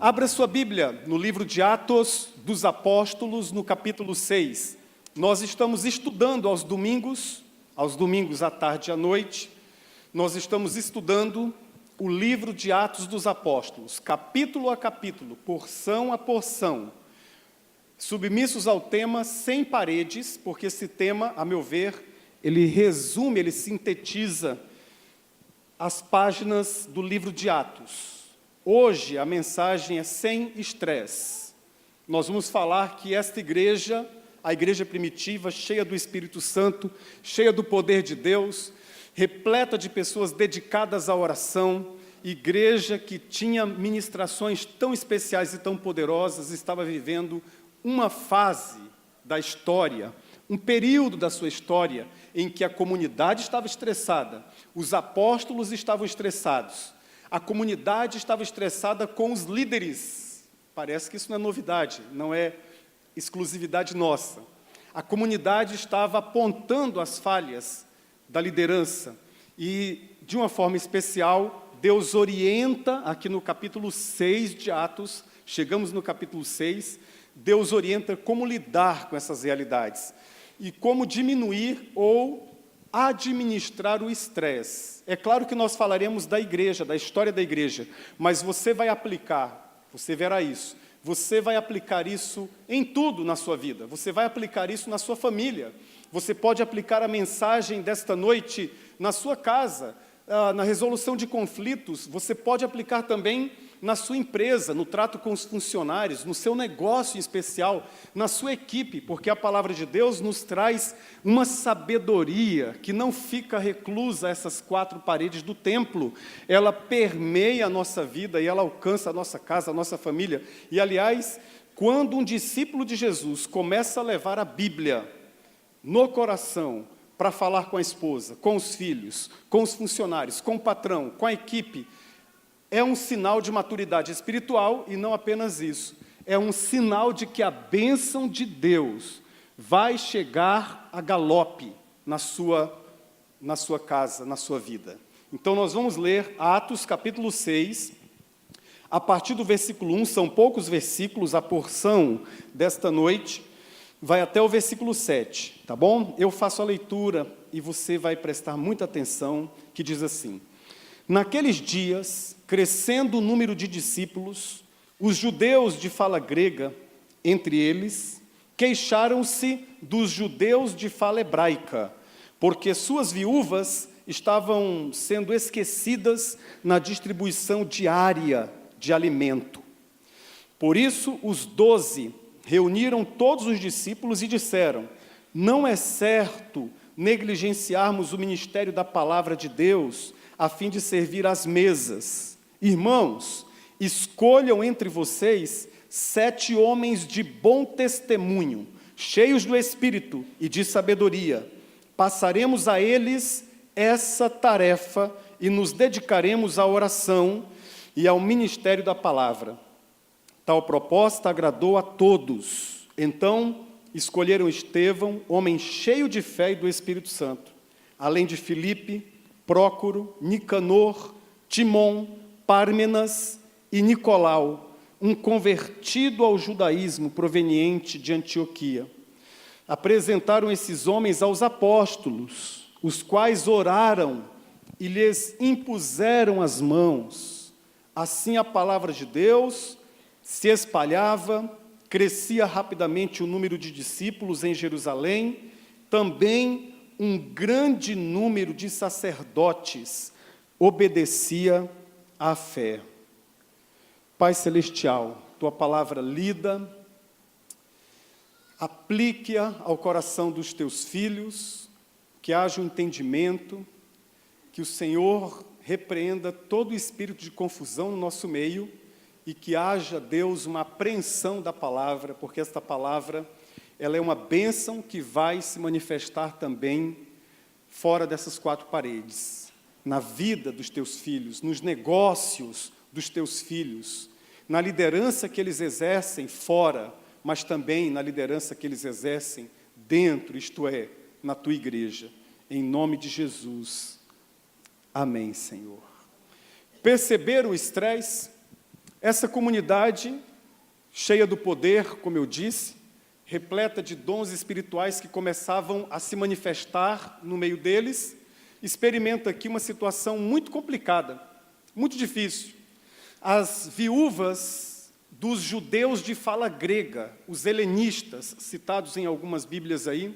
Abra sua Bíblia no livro de Atos dos Apóstolos, no capítulo 6. Nós estamos estudando aos domingos à tarde e à noite, nós estamos estudando o livro de Atos dos Apóstolos, capítulo a capítulo, porção a porção, submissos ao tema Sem Paredes, porque esse tema, a meu ver, ele resume, ele sintetiza as páginas do livro de Atos. Hoje a mensagem é sem estresse. Nós vamos falar que esta igreja, a igreja primitiva, cheia do Espírito Santo, cheia do poder de Deus, repleta de pessoas dedicadas à oração, igreja que tinha ministrações tão especiais e tão poderosas, estava vivendo uma fase da história, um período da sua história, em que a comunidade estava estressada, os apóstolos estavam estressados, a comunidade estava estressada com os líderes. Parece que isso não é novidade, não é exclusividade nossa. A comunidade estava apontando as falhas da liderança e, de uma forma especial, Deus orienta, aqui no capítulo 6 de Atos, chegamos no capítulo 6, Deus orienta como lidar com essas realidades e como diminuir ou administrar o estresse. É claro que nós falaremos da igreja, da história da igreja, mas você vai aplicar, você verá isso, você vai aplicar isso em tudo na sua vida, você vai aplicar isso na sua família, você pode aplicar a mensagem desta noite na sua casa, na resolução de conflitos, você pode aplicar também na sua empresa, no trato com os funcionários, no seu negócio em especial, na sua equipe, porque a palavra de Deus nos traz uma sabedoria que não fica reclusa a essas quatro paredes do templo, ela permeia a nossa vida e ela alcança a nossa casa, a nossa família. E, aliás, quando um discípulo de Jesus começa a levar a Bíblia no coração para falar com a esposa, com os filhos, com os funcionários, com o patrão, com a equipe, é um sinal de maturidade espiritual e não apenas isso. É um sinal de que a bênção de Deus vai chegar a galope na sua casa, na sua vida. Então nós vamos ler Atos capítulo 6, a partir do versículo 1, são poucos versículos, a porção desta noite vai até o versículo 7, tá bom? Eu faço a leitura e você vai prestar muita atenção, que diz assim: Naqueles dias, crescendo o número de discípulos, os judeus de fala grega, entre eles, queixaram-se dos judeus de fala hebraica, porque suas viúvas estavam sendo esquecidas na distribuição diária de alimento. Por isso, os 12 reuniram todos os discípulos e disseram: não é certo negligenciarmos o ministério da palavra de Deus a fim de servir às mesas. Irmãos, escolham entre vocês 7 homens de bom testemunho, cheios do Espírito e de sabedoria. Passaremos a eles essa tarefa e nos dedicaremos à oração e ao ministério da palavra. Tal proposta agradou a todos. Então, escolheram Estevão, homem cheio de fé e do Espírito Santo, além de Filipe, Prócoro, Nicanor, Timon, Pármenas e Nicolau, um convertido ao judaísmo proveniente de Antioquia. Apresentaram esses homens aos apóstolos, os quais oraram e lhes impuseram as mãos. Assim a palavra de Deus se espalhava, crescia rapidamente o número de discípulos em Jerusalém, também um grande número de sacerdotes obedecia à fé. Pai Celestial, Tua palavra lida, aplique-a ao coração dos Teus filhos, que haja um entendimento, que o Senhor repreenda todo espírito de confusão no nosso meio e que haja, Deus, uma apreensão da palavra, porque esta palavra ela é uma bênção que vai se manifestar também fora dessas quatro paredes, na vida dos teus filhos, nos negócios dos teus filhos, na liderança que eles exercem fora, mas também na liderança que eles exercem dentro, isto é, na tua igreja. Em nome de Jesus. Amém, Senhor. Perceber o estresse? Essa comunidade, cheia do poder, como eu disse, repleta de dons espirituais que começavam a se manifestar no meio deles, experimenta aqui uma situação muito complicada, muito difícil. As viúvas dos judeus de fala grega, os helenistas, citados em algumas Bíblias aí,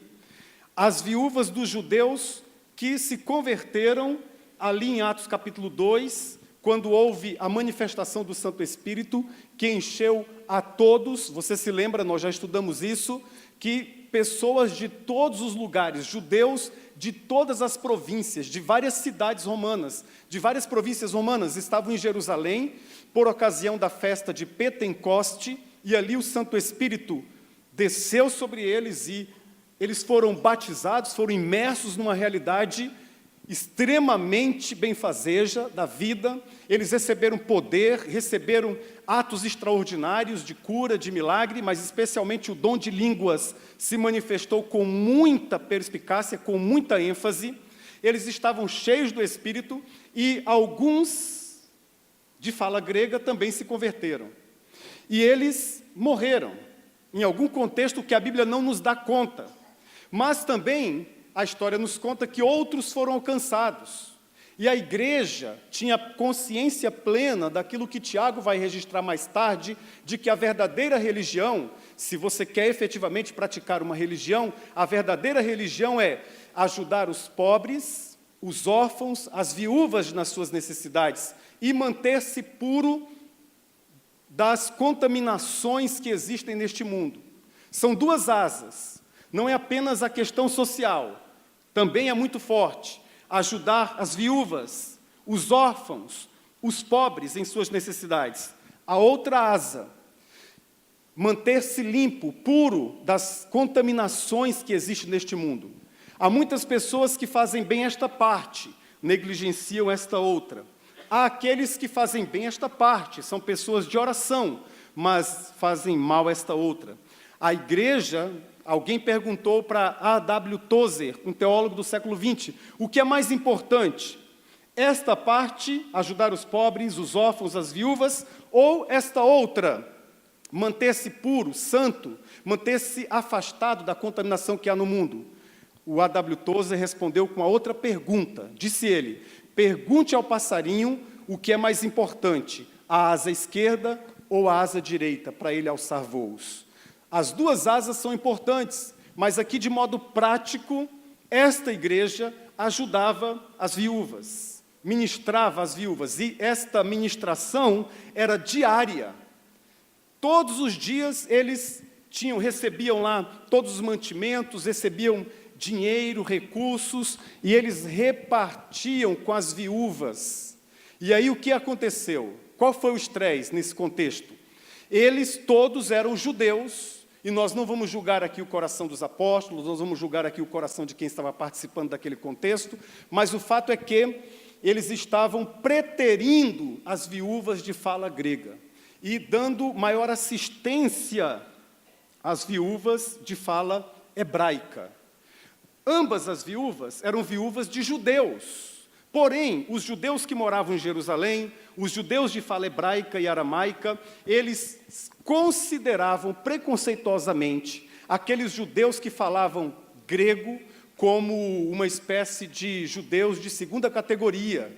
as viúvas dos judeus que se converteram ali em Atos capítulo 2, quando houve a manifestação do Santo Espírito, que encheu a todos. Você se lembra, nós já estudamos isso, que pessoas de todos os lugares, judeus de todas as províncias, de várias cidades romanas, de várias províncias romanas, estavam em Jerusalém, por ocasião da festa de Pentecoste, e ali o Santo Espírito desceu sobre eles e eles foram batizados, foram imersos numa realidade extremamente benfazeja da vida. Eles receberam poder, receberam atos extraordinários de cura, de milagre, mas especialmente o dom de línguas se manifestou com muita perspicácia, com muita ênfase. Eles estavam cheios do Espírito e alguns de fala grega também se converteram. E eles morreram, em algum contexto que a Bíblia não nos dá conta. Mas também a história nos conta que outros foram alcançados. E a igreja tinha consciência plena daquilo que Tiago vai registrar mais tarde, de que a verdadeira religião, se você quer efetivamente praticar uma religião, a verdadeira religião é ajudar os pobres, os órfãos, as viúvas nas suas necessidades e manter-se puro das contaminações que existem neste mundo. São duas asas. Não é apenas a questão social, também é muito forte. Ajudar as viúvas, os órfãos, os pobres em suas necessidades. A outra asa, manter-se limpo, puro das contaminações que existem neste mundo. Há muitas pessoas que fazem bem esta parte, negligenciam esta outra. Há aqueles que fazem bem esta parte, são pessoas de oração, mas fazem mal esta outra. A igreja, alguém perguntou para A.W. Tozer, um teólogo do século XX, o que é mais importante? Esta parte, ajudar os pobres, os órfãos, as viúvas, ou esta outra, manter-se puro, santo, manter-se afastado da contaminação que há no mundo? O A.W. Tozer respondeu com a outra pergunta, disse ele, pergunte ao passarinho o que é mais importante, a asa esquerda ou a asa direita, para ele alçar voos. As duas asas são importantes, mas aqui de modo prático, esta igreja ajudava as viúvas, ministrava as viúvas, e esta ministração era diária. Todos os dias eles recebiam lá todos os mantimentos, recebiam dinheiro, recursos, e eles repartiam com as viúvas. E aí o que aconteceu? Qual foi o estresse nesse contexto? Eles todos eram judeus, e nós não vamos julgar aqui o coração dos apóstolos, nós vamos julgar aqui o coração de quem estava participando daquele contexto, mas o fato é que eles estavam preterindo as viúvas de fala grega e dando maior assistência às viúvas de fala hebraica. Ambas as viúvas eram viúvas de judeus, porém, os judeus que moravam em Jerusalém, os judeus de fala hebraica e aramaica, eles consideravam preconceituosamente aqueles judeus que falavam grego como uma espécie de judeus de segunda categoria,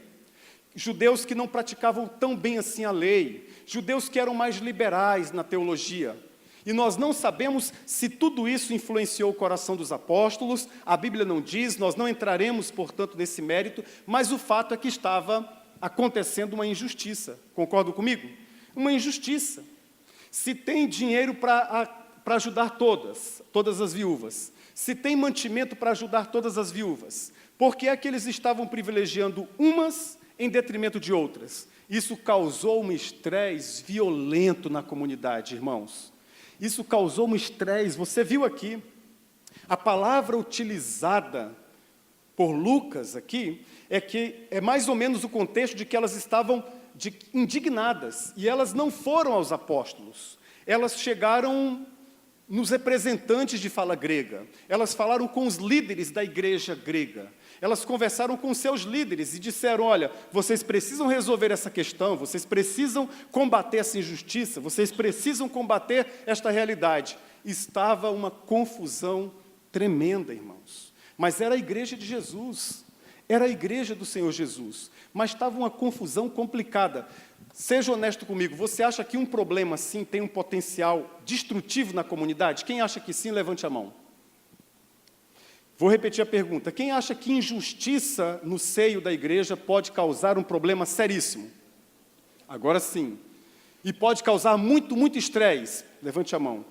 judeus que não praticavam tão bem assim a lei, judeus que eram mais liberais na teologia. E nós não sabemos se tudo isso influenciou o coração dos apóstolos, a Bíblia não diz, nós não entraremos, portanto, nesse mérito, mas o fato é que estava acontecendo uma injustiça. Concordam comigo? Uma injustiça. Se tem dinheiro para ajudar todas as viúvas, se tem mantimento para ajudar todas as viúvas, por que é que eles estavam privilegiando umas em detrimento de outras? Isso causou um estresse violento na comunidade, irmãos. Isso causou um estresse. Você viu aqui, a palavra utilizada por Lucas aqui, é que é mais ou menos o contexto de que elas estavam indignadas, e elas não foram aos apóstolos, elas chegaram nos representantes de fala grega, elas falaram com os líderes da igreja grega, elas conversaram com seus líderes e disseram, olha, vocês precisam resolver essa questão, vocês precisam combater essa injustiça, vocês precisam combater esta realidade. Estava uma confusão tremenda, irmãos. Mas era a igreja de Jesus, era a igreja do Senhor Jesus, mas estava uma confusão complicada. Seja honesto comigo, você acha que um problema assim tem um potencial destrutivo na comunidade? Quem acha que sim, levante a mão. Vou repetir a pergunta. Quem acha que injustiça no seio da igreja pode causar um problema seríssimo? Agora sim. E pode causar muito estresse? Levante a mão.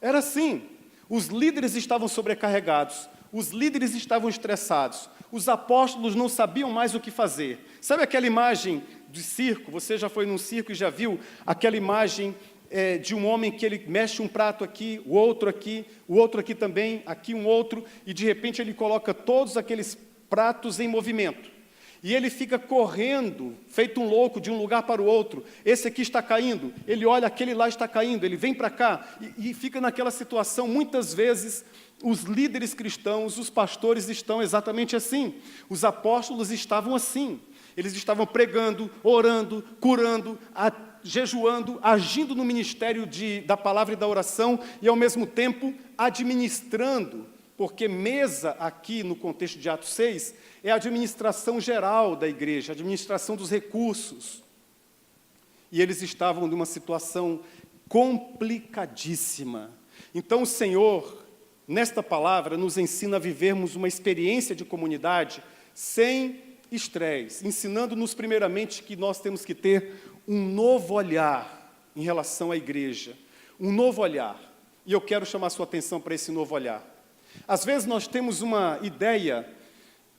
Era assim. Os líderes estavam sobrecarregados. Os líderes estavam estressados. Os apóstolos não sabiam mais o que fazer. Sabe aquela imagem de circo? Você já foi num circo e já viu aquela imagem de um homem que ele mexe um prato aqui, o outro aqui também, aqui um outro, e de repente ele coloca todos aqueles pratos em movimento. E ele fica correndo, feito um louco, de um lugar para o outro. Esse aqui está caindo, ele olha, aquele lá está caindo, ele vem para cá, e fica naquela situação. Muitas vezes, os líderes cristãos, os pastores estão exatamente assim. Os apóstolos estavam assim. Eles estavam pregando, orando, curando, jejuando, agindo no ministério da palavra e da oração, e ao mesmo tempo administrando, porque mesa aqui no contexto de Atos 6 é a administração geral da igreja, a administração dos recursos. E eles estavam numa situação complicadíssima. Então o Senhor, nesta palavra, nos ensina a vivermos uma experiência de comunidade sem estresse, ensinando-nos primeiramente que nós temos que ter um novo olhar em relação à igreja, um novo olhar. E eu quero chamar a sua atenção para esse novo olhar. Às vezes nós temos uma ideia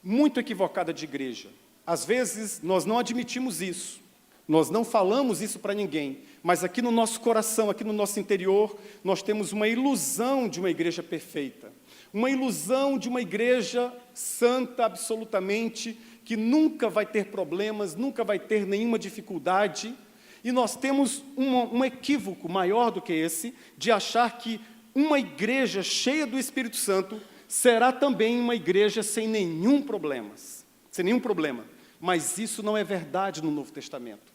muito equivocada de igreja. Às vezes nós não admitimos isso, nós não falamos isso para ninguém, mas aqui no nosso coração, aqui no nosso interior, nós temos uma ilusão de uma igreja perfeita, uma ilusão de uma igreja santa absolutamente, que nunca vai ter problemas, nunca vai ter nenhuma dificuldade, e nós temos um equívoco maior do que esse, de achar que uma igreja cheia do Espírito Santo será também uma igreja sem nenhum problema. Mas isso não é verdade no Novo Testamento.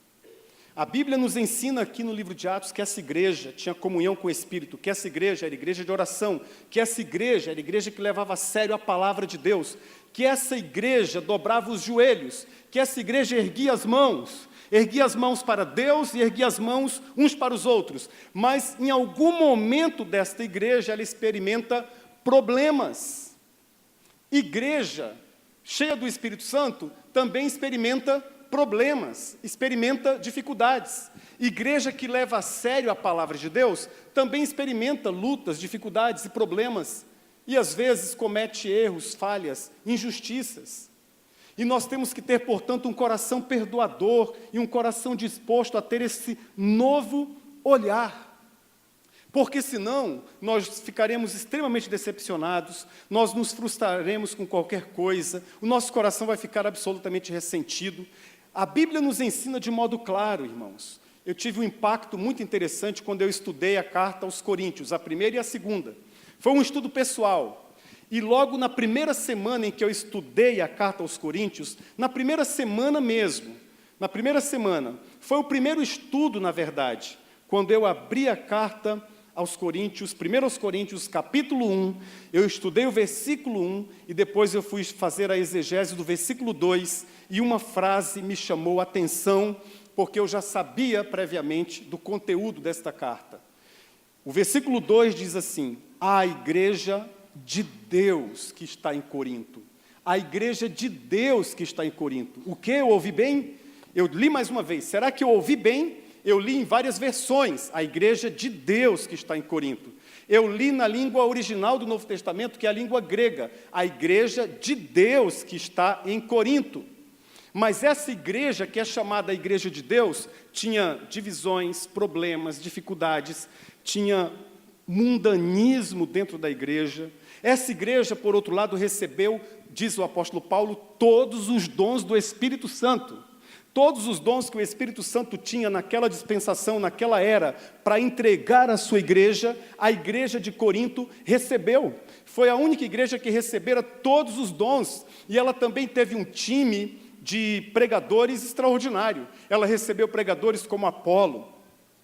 A Bíblia nos ensina aqui no livro de Atos que essa igreja tinha comunhão com o Espírito, que essa igreja era igreja de oração, que essa igreja era igreja que levava a sério a palavra de Deus, que essa igreja dobrava os joelhos, que essa igreja erguia as mãos para Deus e erguia as mãos uns para os outros. Mas em algum momento desta igreja ela experimenta problemas. Igreja cheia do Espírito Santo também experimenta problemas, experimenta dificuldades. Igreja que leva a sério a palavra de Deus também experimenta lutas, dificuldades e problemas, e às vezes comete erros, falhas, injustiças. E nós temos que ter, portanto, um coração perdoador e um coração disposto a ter esse novo olhar. Porque senão nós ficaremos extremamente decepcionados, nós nos frustraremos com qualquer coisa, o nosso coração vai ficar absolutamente ressentido. A Bíblia nos ensina de modo claro, irmãos. Eu tive um impacto muito interessante quando eu estudei a carta aos Coríntios, a primeira e a segunda. Foi um estudo pessoal. E logo na primeira semana em que eu estudei a carta aos Coríntios, na primeira semana mesmo, foi o primeiro estudo, na verdade, quando eu abri a carta aos Coríntios, 1 Coríntios, capítulo 1, eu estudei o versículo 1 e depois eu fui fazer a exegese do versículo 2 e uma frase me chamou a atenção, porque eu já sabia previamente do conteúdo desta carta. O versículo 2 diz assim: a igreja de Deus que está em Corinto. A igreja de Deus que está em Corinto. O que? Eu ouvi bem? Eu li mais uma vez. Será que eu ouvi bem? Eu li em várias versões, a igreja de Deus que está em Corinto. Eu li na língua original do Novo Testamento, que é a língua grega, a igreja de Deus que está em Corinto. Mas essa igreja, que é chamada a igreja de Deus, tinha divisões, problemas, dificuldades, tinha mundanismo dentro da igreja. Essa igreja, por outro lado, recebeu, diz o apóstolo Paulo, todos os dons do Espírito Santo. todos os dons que o Espírito Santo tinha naquela dispensação, naquela era, para entregar à sua igreja, a igreja de Corinto recebeu. Foi a única igreja que recebera todos os dons, e ela também teve um time de pregadores extraordinário. Ela recebeu pregadores como Apolo,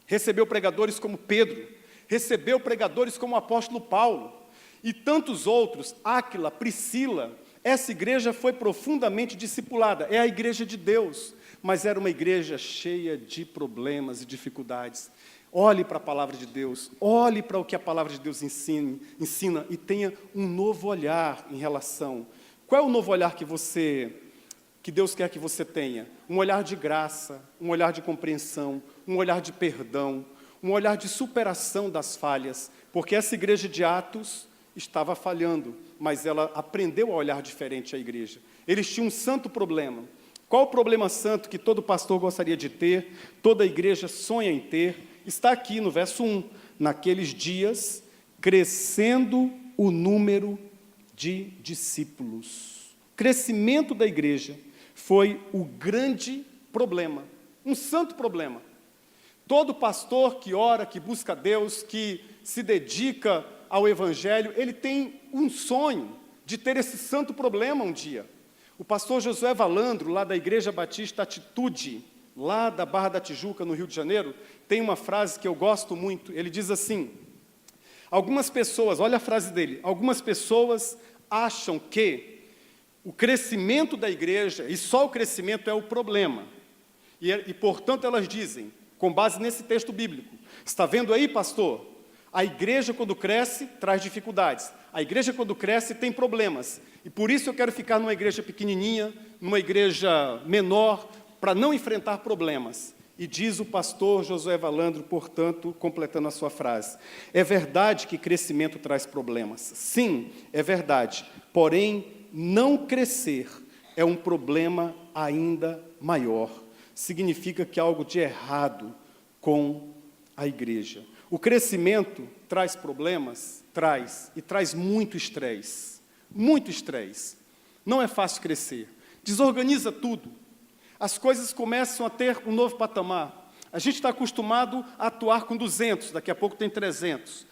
recebeu pregadores como Pedro, recebeu pregadores como o apóstolo Paulo, e tantos outros, Áquila, Priscila. Essa igreja foi profundamente discipulada, é a igreja de Deus, mas era uma igreja cheia de problemas e dificuldades. Olhe para a palavra de Deus, olhe para o que a palavra de Deus ensina e tenha um novo olhar em relação. Qual é o novo olhar que Deus quer que você tenha? Um olhar de graça, um olhar de compreensão, um olhar de perdão, um olhar de superação das falhas, porque essa igreja de Atos estava falhando, mas ela aprendeu a olhar diferente a igreja. Eles tinham um santo problema. Qual o problema santo que todo pastor gostaria de ter, toda igreja sonha em ter? Está aqui no verso 1. Naqueles dias, crescendo o número de discípulos. Crescimento da igreja foi o grande problema, um santo problema. Todo pastor que ora, que busca Deus, que se dedica ao Evangelho, ele tem um sonho de ter esse santo problema um dia. O pastor Josué Valandro, lá da Igreja Batista Atitude, lá da Barra da Tijuca, no Rio de Janeiro, tem uma frase que eu gosto muito. Ele diz assim: algumas pessoas, olha a frase dele, algumas pessoas acham que o crescimento da igreja, e só o crescimento é o problema. E portanto, elas dizem, com base nesse texto bíblico, está vendo aí, pastor? A igreja, quando cresce, traz dificuldades. A igreja, quando cresce, tem problemas. E por isso eu quero ficar numa igreja pequenininha, numa igreja menor, para não enfrentar problemas. E diz o pastor Josué Valandro, portanto, completando a sua frase: é verdade que crescimento traz problemas. Sim, é verdade. Porém, não crescer é um problema ainda maior. Significa que há algo de errado com a igreja. O crescimento traz problemas? Traz, e traz muito estresse. Muito estresse. Não é fácil crescer. Desorganiza tudo. As coisas começam a ter um novo patamar. A gente está acostumado a atuar com 200, daqui a pouco tem 300.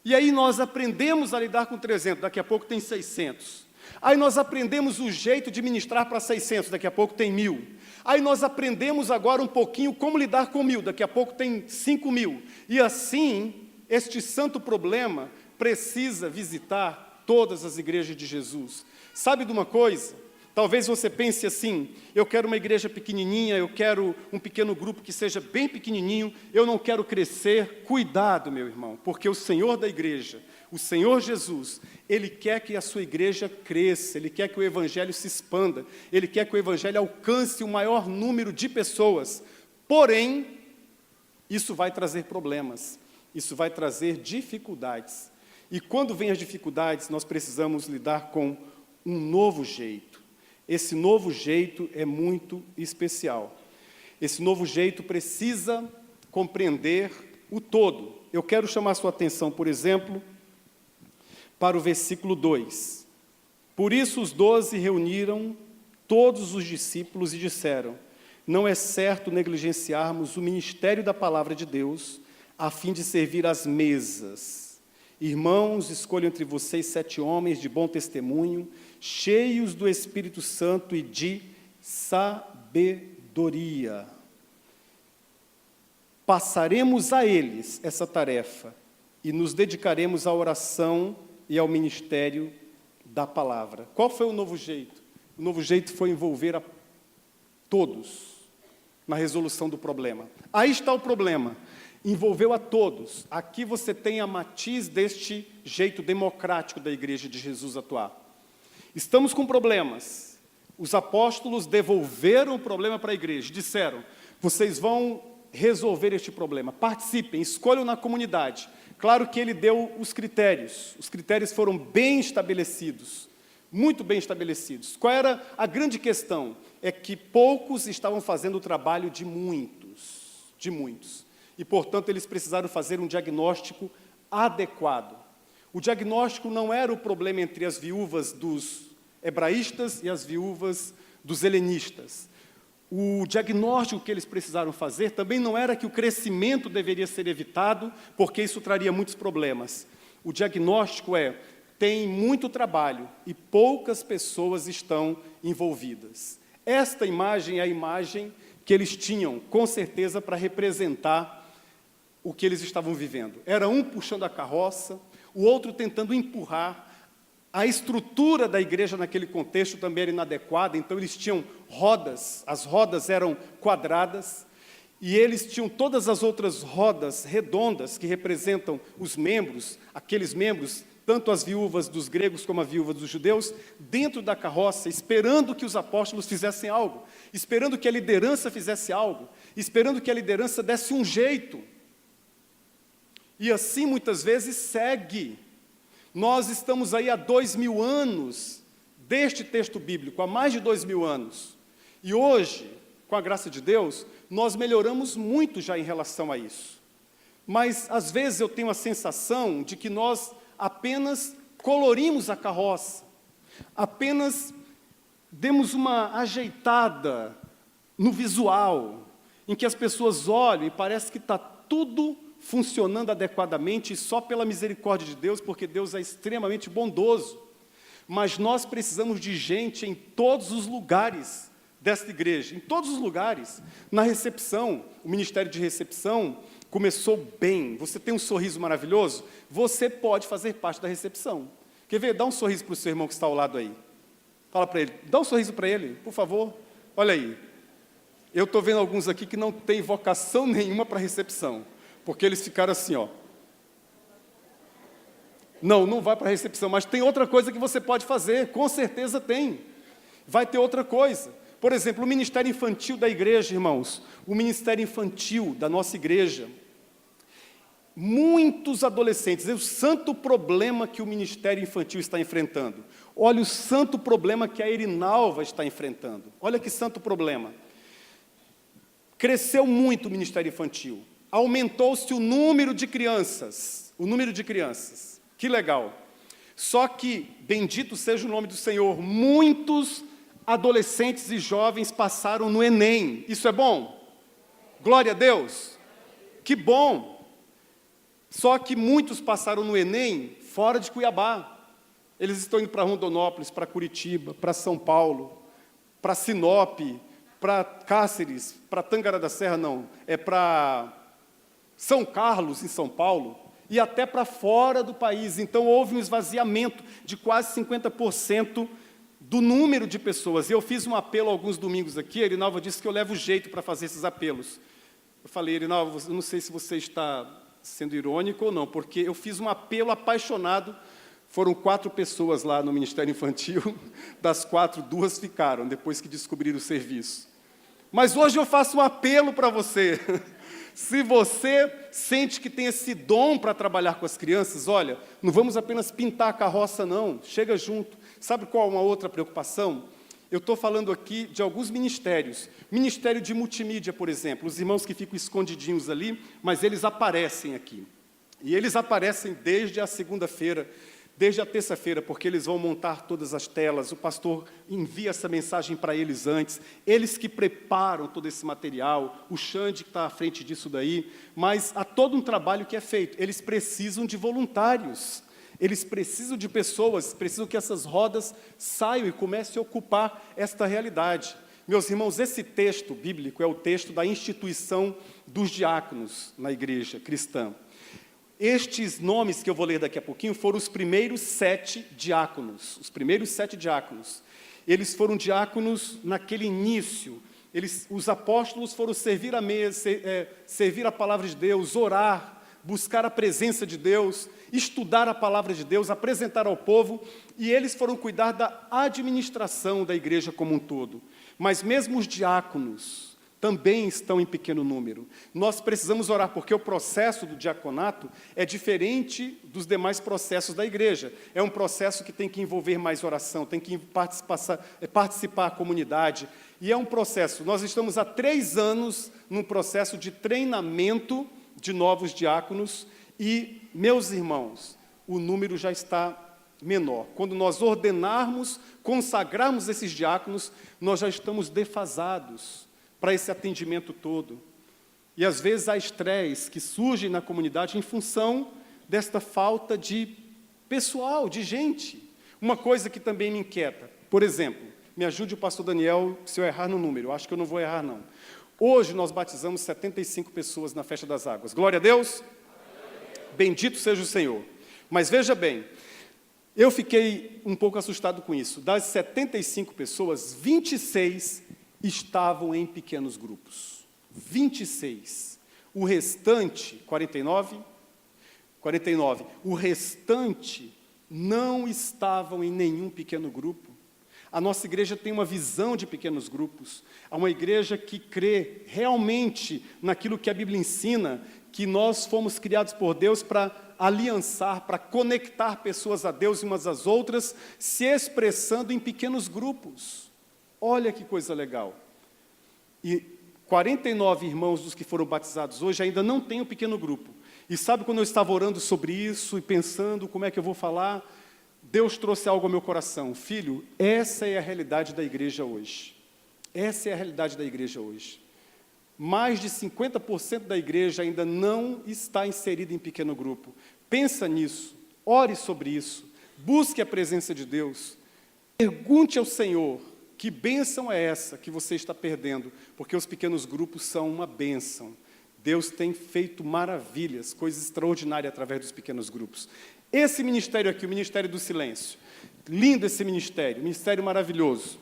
E aí nós aprendemos a lidar com 300, daqui a pouco tem 600. Aí nós aprendemos o jeito de ministrar para 600, daqui a pouco tem 1.000. Aí nós aprendemos agora um pouquinho como lidar com 1.000, daqui a pouco tem 5.000. E assim, este santo problema precisa visitar todas as igrejas de Jesus. Sabe de uma coisa? Talvez você pense assim: eu quero uma igreja pequenininha, eu quero um pequeno grupo que seja bem pequenininho, eu não quero crescer. Cuidado, meu irmão, porque o Senhor da igreja, o Senhor Jesus, Ele quer que a sua igreja cresça, Ele quer que o Evangelho se expanda, Ele quer que o Evangelho alcance o maior número de pessoas. Porém, isso vai trazer problemas, isso vai trazer dificuldades. E quando vem as dificuldades, nós precisamos lidar com um novo jeito. Esse novo jeito é muito especial. Esse novo jeito precisa compreender o todo. Eu quero chamar a sua atenção, por exemplo, para o versículo 2. Por isso os 12 reuniram todos os discípulos e disseram: não é certo negligenciarmos o ministério da palavra de Deus, a fim de servir às mesas. Irmãos, escolham entre vocês 7 homens de bom testemunho, cheios do Espírito Santo e de sabedoria. Passaremos a eles essa tarefa e nos dedicaremos à oração e ao ministério da palavra. Qual foi o novo jeito? O novo jeito foi envolver a todos na resolução do problema. Aí está o problema. Envolveu a todos. Aqui você tem a matiz deste jeito democrático da igreja de Jesus atuar. Estamos com problemas. Os apóstolos devolveram o problema para a igreja. Disseram: vocês vão resolver este problema. Participem, escolham na comunidade. Claro que ele deu os critérios. Os critérios foram bem estabelecidos. Muito bem estabelecidos. Qual era a grande questão? É que poucos estavam fazendo o trabalho de muitos. De muitos. E, portanto, eles precisaram fazer um diagnóstico adequado. O diagnóstico não era o problema entre as viúvas dos hebraístas e as viúvas dos helenistas. O diagnóstico que eles precisaram fazer também não era que o crescimento deveria ser evitado, porque isso traria muitos problemas. O diagnóstico é: tem muito trabalho e poucas pessoas estão envolvidas. Esta imagem é a imagem que eles tinham, com certeza, para representar o que eles estavam vivendo. Era um puxando a carroça, o outro tentando empurrar. A estrutura da igreja naquele contexto também era inadequada, então eles tinham rodas, as rodas eram quadradas, e eles tinham todas as outras rodas redondas que representam os membros, aqueles membros, tanto as viúvas dos gregos como a viúva dos judeus, dentro da carroça, esperando que os apóstolos fizessem algo, esperando que a liderança fizesse algo, esperando que a liderança desse um jeito. E assim, muitas vezes, segue. Nós estamos aí há 2000 anos deste texto bíblico, há mais de 2000 anos. E hoje, com a graça de Deus, nós melhoramos muito já em relação a isso. Mas, às vezes, eu tenho a sensação de que nós apenas colorimos a carroça, apenas demos uma ajeitada no visual, em que as pessoas olham e parece que está tudo funcionando adequadamente só pela misericórdia de Deus, porque Deus é extremamente bondoso. Mas nós precisamos de gente em todos os lugares desta igreja, em todos os lugares. Na recepção, o ministério de recepção começou bem. Você tem um sorriso maravilhoso, você pode fazer parte da recepção. Quer ver? Dá um sorriso para o seu irmão que está ao lado aí. Fala para ele, dá um sorriso para ele, por favor. Olha aí, eu estou vendo alguns aqui que não têm vocação nenhuma para recepção, porque eles ficaram assim, ó. Não vai para a recepção, mas tem outra coisa que você pode fazer, com certeza tem. Vai ter outra coisa. Por exemplo, o ministério infantil da igreja, irmãos, o ministério infantil da nossa igreja. Muitos adolescentes, é o santo problema que o ministério infantil está enfrentando. Olha o santo problema que a Erinalva está enfrentando. Olha que santo problema. Cresceu muito o ministério infantil. Aumentou-se o número de crianças. Que legal. Só que, bendito seja o nome do Senhor, muitos adolescentes e jovens passaram no Enem. Isso é bom? Glória a Deus. Que bom. Só que muitos passaram no Enem fora de Cuiabá. Eles estão indo para Rondonópolis, para Curitiba, para São Paulo, para Sinop, para Cáceres, para Tangará da Serra, não, é para São Carlos, em São Paulo, e até para fora do país. Então, houve um esvaziamento de quase 50% do número de pessoas. E eu fiz um apelo alguns domingos aqui, a Erinalva disse que eu levo jeito para fazer esses apelos. Eu falei, Erinalva, eu não sei se você está sendo irônico ou não, porque eu fiz um apelo apaixonado. Foram 4 pessoas lá no Ministério Infantil, das 4, 2 ficaram, depois que descobriram o serviço. Mas hoje eu faço um apelo para você. Se você sente que tem esse dom para trabalhar com as crianças, olha, não vamos apenas pintar a carroça, não. Chega junto. Sabe qual é uma outra preocupação? Eu estou falando aqui de alguns ministérios. Ministério de multimídia, por exemplo. Os irmãos que ficam escondidinhos ali, mas eles aparecem aqui. E eles aparecem desde a segunda-feira, desde a terça-feira, porque eles vão montar todas as telas, o pastor envia essa mensagem para eles antes, eles que preparam todo esse material, o Xande que está à frente disso daí, mas há todo um trabalho que é feito. Eles precisam de voluntários, eles precisam de pessoas, precisam que essas rodas saiam e comecem a ocupar esta realidade. Meus irmãos, esse texto bíblico é o texto da instituição dos diáconos na igreja cristã. Estes nomes que eu vou ler daqui a pouquinho foram os primeiros 7 diáconos. Os primeiros 7 diáconos. Eles foram diáconos naquele início. Os apóstolos foram servir a mesa, servir a palavra de Deus, orar, buscar a presença de Deus, estudar a palavra de Deus, apresentar ao povo, e eles foram cuidar da administração da igreja como um todo. Mas mesmo os diáconos também estão em pequeno número. Nós precisamos orar, porque o processo do diaconato é diferente dos demais processos da igreja. É um processo que tem que envolver mais oração, tem que participar a comunidade. E é um processo, nós estamos há 3 anos num processo de treinamento de novos diáconos e, meus irmãos, o número já está menor. Quando nós ordenarmos, consagrarmos esses diáconos, nós já estamos defasados. para esse atendimento todo. E às vezes há estresse que surge na comunidade em função desta falta de pessoal, de gente. Uma coisa que também me inquieta, por exemplo, me ajude o pastor Daniel se eu errar no número, eu acho que eu não vou errar não. Hoje nós batizamos 75 pessoas na Festa das Águas. Glória a Deus. Bendito seja o Senhor. Mas veja bem, eu fiquei um pouco assustado com isso. Das 75 pessoas, 26 estavam em pequenos grupos. 26. O restante, 49, o restante não estavam em nenhum pequeno grupo. A nossa igreja tem uma visão de pequenos grupos. É uma igreja que crê realmente naquilo que a Bíblia ensina, que nós fomos criados por Deus para aliançar, para conectar pessoas a Deus e umas às outras, se expressando em pequenos grupos. Olha que coisa legal. E 49 irmãos dos que foram batizados hoje ainda não têm um pequeno grupo. E sabe quando eu estava orando sobre isso e pensando como é que eu vou falar, Deus trouxe algo ao meu coração. Filho, essa é a realidade da igreja hoje. Essa é a realidade da igreja hoje. Mais de 50% da igreja ainda não está inserida em pequeno grupo. Pensa nisso, ore sobre isso, busque a presença de Deus. Pergunte ao Senhor, que bênção é essa que você está perdendo? Porque os pequenos grupos são uma bênção. Deus tem feito maravilhas, coisas extraordinárias através dos pequenos grupos. Esse ministério aqui, o Ministério do Silêncio, lindo esse ministério maravilhoso.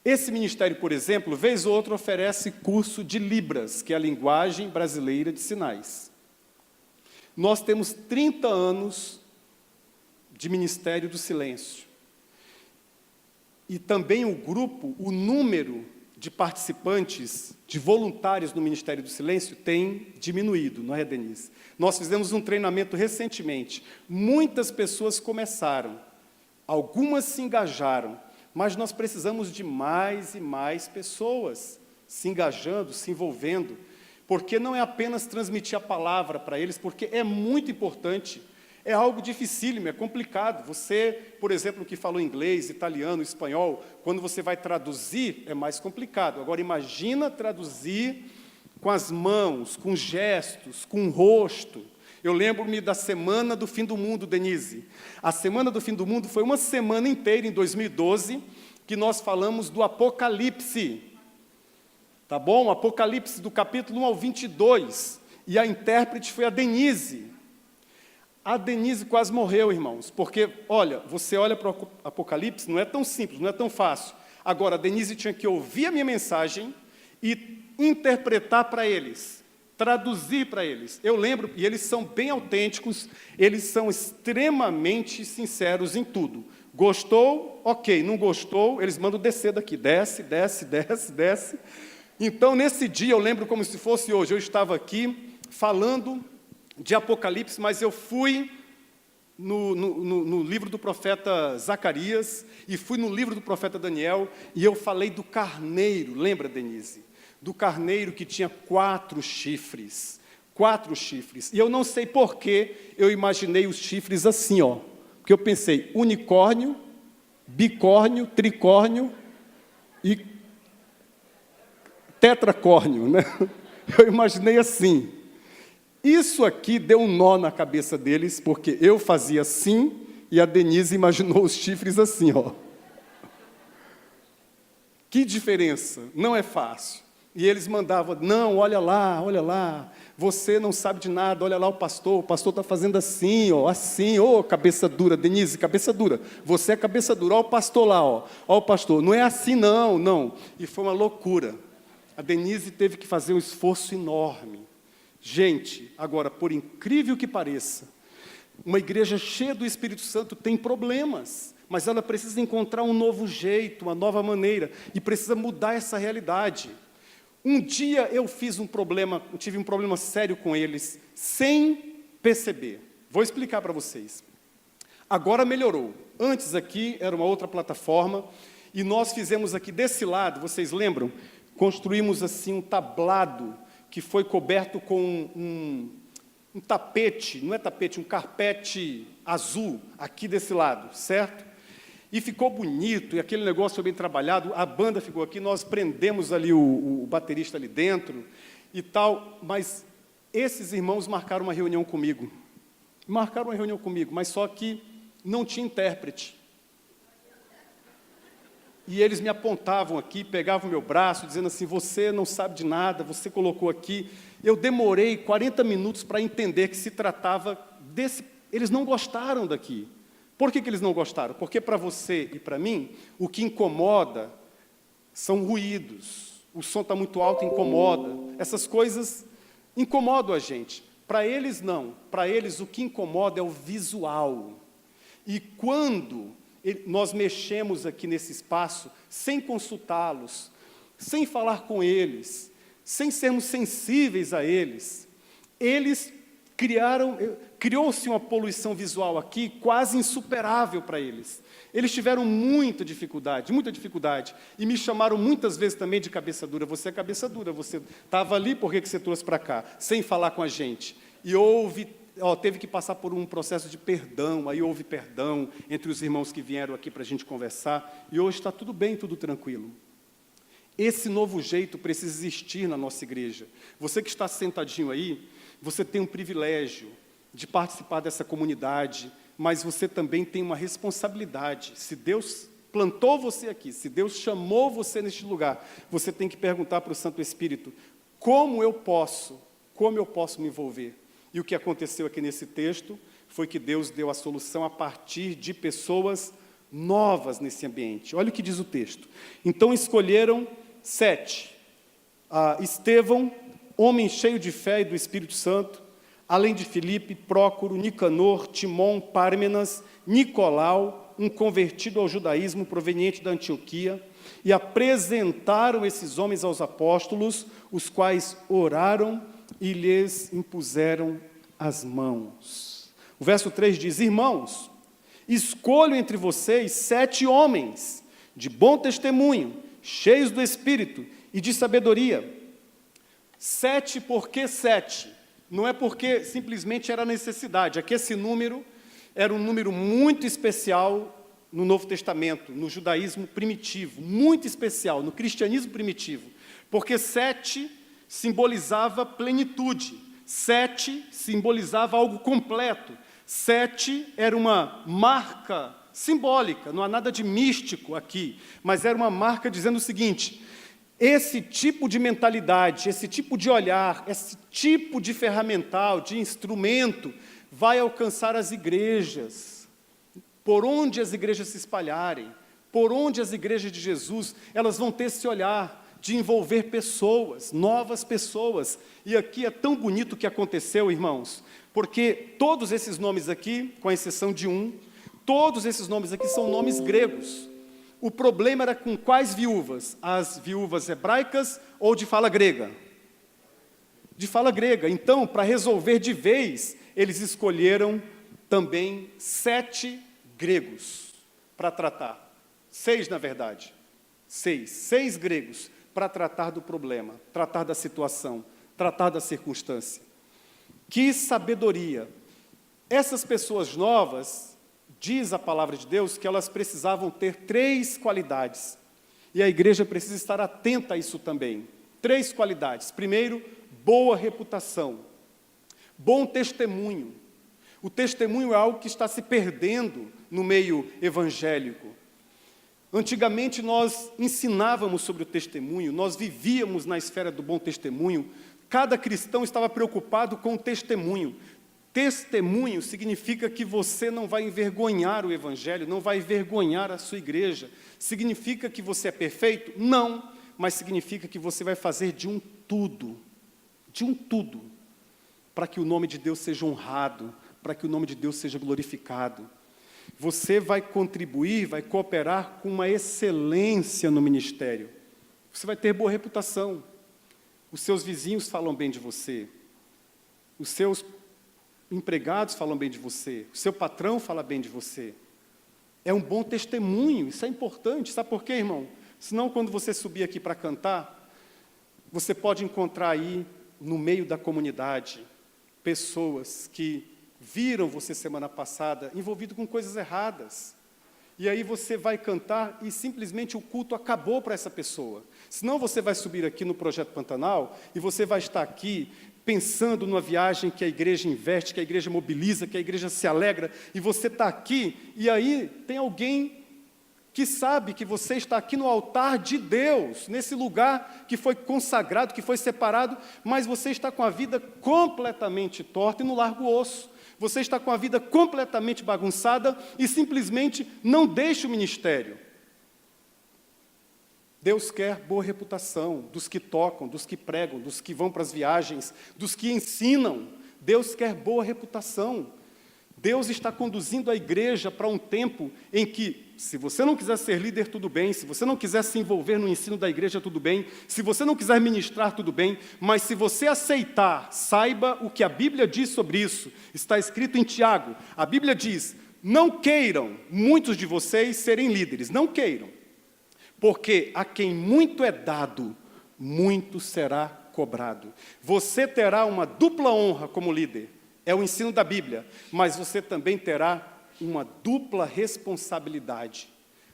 Esse ministério, por exemplo, vez ou outra oferece curso de Libras, que é a linguagem brasileira de sinais. Nós temos 30 anos de Ministério do Silêncio. E também o grupo, o número de participantes, de voluntários no Ministério do Silêncio tem diminuído, não é, Denise? Nós fizemos um treinamento recentemente. Muitas pessoas começaram, algumas se engajaram, mas nós precisamos de mais e mais pessoas se engajando, se envolvendo, porque não é apenas transmitir a palavra para eles, porque é muito importante. É algo dificílimo, é complicado. Você, por exemplo, que falou inglês, italiano, espanhol, quando você vai traduzir, é mais complicado. Agora, imagina traduzir com as mãos, com gestos, com o rosto. Eu lembro-me da Semana do Fim do Mundo, Denise. A Semana do Fim do Mundo foi uma semana inteira, em 2012, que nós falamos do Apocalipse. Tá bom? Apocalipse do capítulo 1 ao 22. E a intérprete foi a Denise. A Denise quase morreu, irmãos, porque, olha, você olha para o Apocalipse, não é tão simples, não é tão fácil. Agora, a Denise tinha que ouvir a minha mensagem e interpretar para eles, traduzir para eles. Eu lembro, e eles são bem autênticos, eles são extremamente sinceros em tudo. Gostou? Ok. Não gostou? Eles mandam descer daqui. Desce, desce, desce, desce. Então, nesse dia, eu lembro como se fosse hoje, eu estava aqui falando de Apocalipse, mas eu fui no livro do profeta Zacarias e fui no livro do profeta Daniel e eu falei do carneiro, lembra, Denise? Do carneiro que tinha 4 chifres. 4 chifres. E eu não sei por que eu imaginei os chifres assim, ó. Porque eu pensei unicórnio, bicórnio, tricórnio e tetracórnio, né? Eu imaginei assim. Isso aqui deu um nó na cabeça deles, porque eu fazia assim, e a Denise imaginou os chifres assim, ó. Que diferença, não é fácil. E eles mandavam, não, olha lá, você não sabe de nada, olha lá o pastor está fazendo assim, ó, cabeça dura, Denise, cabeça dura, você é cabeça dura, ó o pastor lá, ó o pastor, não é assim não. E foi uma loucura. A Denise teve que fazer um esforço enorme. Gente, agora, por incrível que pareça, uma igreja cheia do Espírito Santo tem problemas, mas ela precisa encontrar um novo jeito, uma nova maneira, e precisa mudar essa realidade. Um dia eu tive um problema sério com eles, sem perceber. Vou explicar para vocês. Agora melhorou. Antes aqui era uma outra plataforma, e nós fizemos aqui desse lado, vocês lembram? Construímos assim um tablado, que foi coberto com um tapete, não é tapete, um carpete azul, aqui desse lado, certo? E ficou bonito, e aquele negócio foi bem trabalhado, a banda ficou aqui, nós prendemos ali o baterista ali dentro e tal, mas esses irmãos marcaram uma reunião comigo. Marcaram uma reunião comigo, mas só que não tinha intérprete. E eles me apontavam aqui, pegavam o meu braço, dizendo assim, você não sabe de nada, você colocou aqui. Eu demorei 40 minutos para entender que se tratava desse... Eles não gostaram daqui. Por que eles não gostaram? Porque para você e para mim, o que incomoda são ruídos. O som está muito alto, incomoda. Essas coisas incomodam a gente. Para eles, não. Para eles, o que incomoda é o visual. E quando nós mexemos aqui nesse espaço, sem consultá-los, sem falar com eles, sem sermos sensíveis a eles, eles criou-se uma poluição visual aqui quase insuperável para eles. Eles tiveram muita dificuldade, e me chamaram muitas vezes também de cabeça dura. Você é cabeça dura, você estava ali, por que você trouxe para cá? Sem falar com a gente. E teve que passar por um processo de perdão, aí houve perdão entre os irmãos que vieram aqui para a gente conversar, e hoje está tudo bem, tudo tranquilo. Esse novo jeito precisa existir na nossa igreja. Você que está sentadinho aí, você tem um privilégio de participar dessa comunidade, mas você também tem uma responsabilidade. Se Deus plantou você aqui, se Deus chamou você neste lugar, você tem que perguntar para o Santo Espírito, como eu posso me envolver? E o que aconteceu aqui nesse texto foi que Deus deu a solução a partir de pessoas novas nesse ambiente. Olha o que diz o texto. Então escolheram 7. Estevão, homem cheio de fé e do Espírito Santo, além de Filipe, Prócoro, Nicanor, Timon, Pármenas, Nicolau, um convertido ao judaísmo proveniente da Antioquia, e apresentaram esses homens aos apóstolos, os quais oraram e lhes impuseram as mãos. O verso 3 diz, irmãos, escolho entre vocês 7 homens, de bom testemunho, cheios do Espírito e de sabedoria. 7, por que 7? Não é porque simplesmente era necessidade, é que esse número era um número muito especial no Novo Testamento, no judaísmo primitivo, muito especial, no cristianismo primitivo, porque 7 simbolizava plenitude, 7 simbolizava algo completo, 7 era uma marca simbólica, não há nada de místico aqui, mas era uma marca dizendo o seguinte, esse tipo de mentalidade, esse tipo de olhar, esse tipo de ferramental, de instrumento, vai alcançar as igrejas. Por onde as igrejas se espalharem, por onde as igrejas de Jesus, elas vão ter esse olhar de envolver pessoas, novas pessoas. E aqui é tão bonito o que aconteceu, irmãos, porque todos esses nomes aqui, com exceção de um, todos esses nomes aqui são nomes gregos. O problema era com quais viúvas? As viúvas hebraicas ou de fala grega? De fala grega. Então, para resolver de vez, eles escolheram também 7 gregos para tratar. 6, na verdade. 6 gregos para tratar do problema, tratar da situação, tratar da circunstância. Que sabedoria! Essas pessoas novas, diz a palavra de Deus, que elas precisavam ter 3 qualidades. E a igreja precisa estar atenta a isso também. 3 qualidades. Primeiro, boa reputação. Bom testemunho. O testemunho é algo que está se perdendo no meio evangélico. Antigamente nós ensinávamos sobre o testemunho, nós vivíamos na esfera do bom testemunho. Cada cristão estava preocupado com o testemunho. Testemunho significa que você não vai envergonhar o evangelho, não vai envergonhar a sua igreja. Significa que você é perfeito? Não, mas significa que você vai fazer de um tudo, para que o nome de Deus seja honrado, para que o nome de Deus seja glorificado. Você vai contribuir, vai cooperar com uma excelência no ministério. Você vai ter boa reputação. Os seus vizinhos falam bem de você. Os seus empregados falam bem de você. O seu patrão fala bem de você. É um bom testemunho, isso é importante. Sabe por quê, irmão? Senão, quando você subir aqui para cantar, você pode encontrar aí, no meio da comunidade, pessoas que viram você semana passada envolvido com coisas erradas. e aí você vai cantar e simplesmente o culto acabou para essa pessoa. Senão você vai subir aqui no Projeto Pantanal e você vai estar aqui pensando numa viagem que a igreja investe, que a igreja mobiliza, que a igreja se alegra, e você está aqui, e aí tem alguém que sabe que você está aqui no altar de Deus, nesse lugar que foi consagrado, que foi separado, mas você está com a vida completamente torta e no largo osso. Você está com a vida completamente bagunçada e simplesmente não deixa o ministério. Deus quer boa reputação dos que tocam, dos que pregam, dos que vão para as viagens, dos que ensinam. Deus quer boa reputação. Deus está conduzindo a igreja para um tempo em que, se você não quiser ser líder, tudo bem. Se você não quiser se envolver no ensino da igreja, tudo bem. Se você não quiser ministrar, tudo bem. Mas se você aceitar, saiba o que a Bíblia diz sobre isso. Está escrito em Tiago. A Bíblia diz, não queiram muitos de vocês serem líderes. Não queiram. Porque a quem muito é dado, muito será cobrado. Você terá uma dupla honra como líder. É o ensino da Bíblia, mas você também terá uma dupla responsabilidade.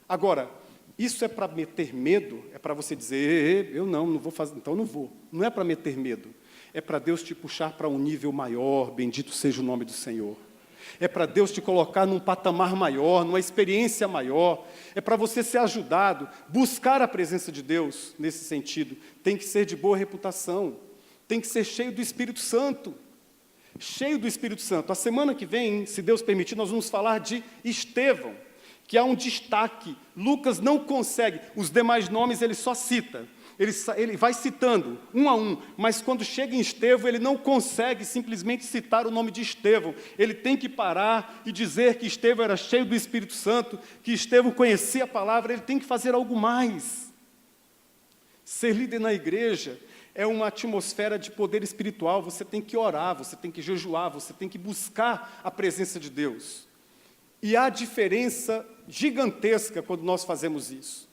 Agora, isso é para meter medo? É para você dizer, eu não vou fazer, então não vou. Não é para meter medo. É para Deus te puxar para um nível maior, bendito seja o nome do Senhor. É para Deus te colocar num patamar maior, numa experiência maior. É para você ser ajudado, buscar a presença de Deus nesse sentido. Tem que ser de boa reputação. Tem que ser cheio do Espírito Santo. Cheio do Espírito Santo. A semana que vem, se Deus permitir, nós vamos falar de Estevão, que há um destaque. Lucas não consegue, os demais nomes ele só cita. Ele vai citando, um a um, mas quando chega em Estevão, ele não consegue simplesmente citar o nome de Estevão. Ele tem que parar e dizer que Estevão era cheio do Espírito Santo, que Estevão conhecia a palavra, ele tem que fazer algo mais. Ser líder na igreja é uma atmosfera de poder espiritual, você tem que orar, você tem que jejuar, você tem que buscar a presença de Deus. E há diferença gigantesca quando nós fazemos isso.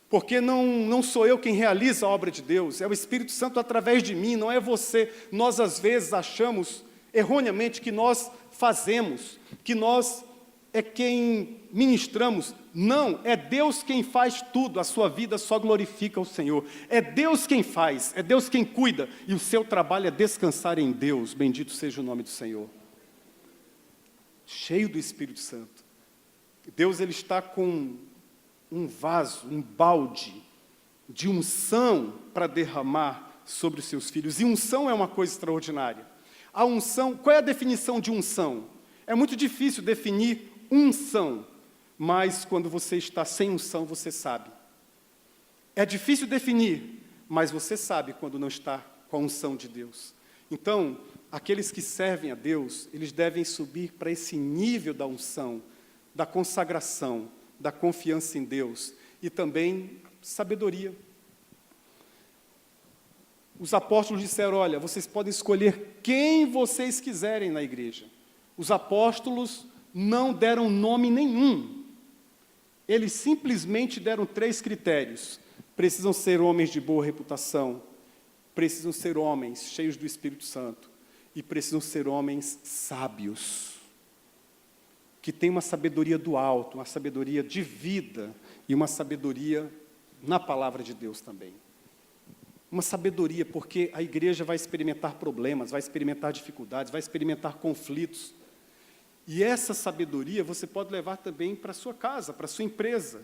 Porque não sou eu quem realiza a obra de Deus, é o Espírito Santo através de mim, não é você. Nós, às vezes, achamos erroneamente que nós fazemos, que nós é quem ministramos. Não, é Deus quem faz tudo, a sua vida só glorifica o Senhor. É Deus quem faz, é Deus quem cuida, e o seu trabalho é descansar em Deus, bendito seja o nome do Senhor. Cheio do Espírito Santo. Deus ele está com um vaso, um balde de unção para derramar sobre os seus filhos. E unção é uma coisa extraordinária. A unção, qual é a definição de unção? É muito difícil definir unção, mas quando você está sem unção, você sabe. É difícil definir, mas você sabe quando não está com a unção de Deus. Então, aqueles que servem a Deus, eles devem subir para esse nível da unção, da consagração, da confiança em Deus e também sabedoria. Os apóstolos disseram, olha, vocês podem escolher quem vocês quiserem na igreja. Os apóstolos não deram nome nenhum. Eles simplesmente deram 3 critérios. Precisam ser homens de boa reputação, precisam ser homens cheios do Espírito Santo e precisam ser homens sábios, que têm uma sabedoria do alto, uma sabedoria de vida e uma sabedoria na palavra de Deus também. Uma sabedoria, porque a igreja vai experimentar problemas, vai experimentar dificuldades, vai experimentar conflitos. E essa sabedoria você pode levar também para a sua casa, para a sua empresa.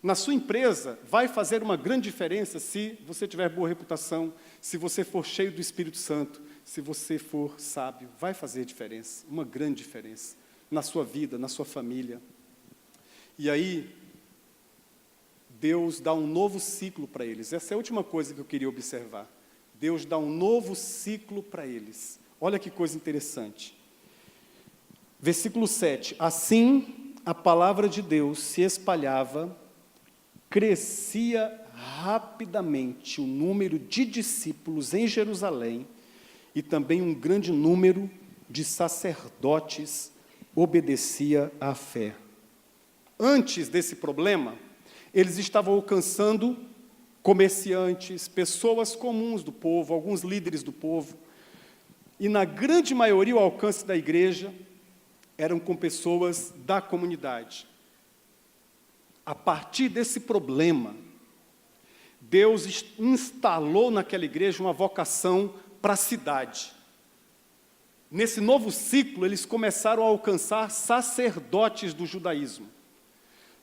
Na sua empresa, vai fazer uma grande diferença se você tiver boa reputação, se você for cheio do Espírito Santo, se você for sábio. Vai fazer diferença, uma grande diferença, na sua vida, na sua família. E aí, Deus dá um novo ciclo para eles. Essa é a última coisa que eu queria observar. Deus dá um novo ciclo para eles. Olha que coisa interessante. Versículo 7. Assim, a palavra de Deus se espalhava, crescia rapidamente o número de discípulos em Jerusalém e também um grande número de sacerdotes obedecia à fé. Antes desse problema, eles estavam alcançando comerciantes, pessoas comuns do povo, alguns líderes do povo, e na grande maioria o alcance da igreja eram com pessoas da comunidade. A partir desse problema, Deus instalou naquela igreja uma vocação para a cidade. Nesse novo ciclo, eles começaram a alcançar sacerdotes do judaísmo.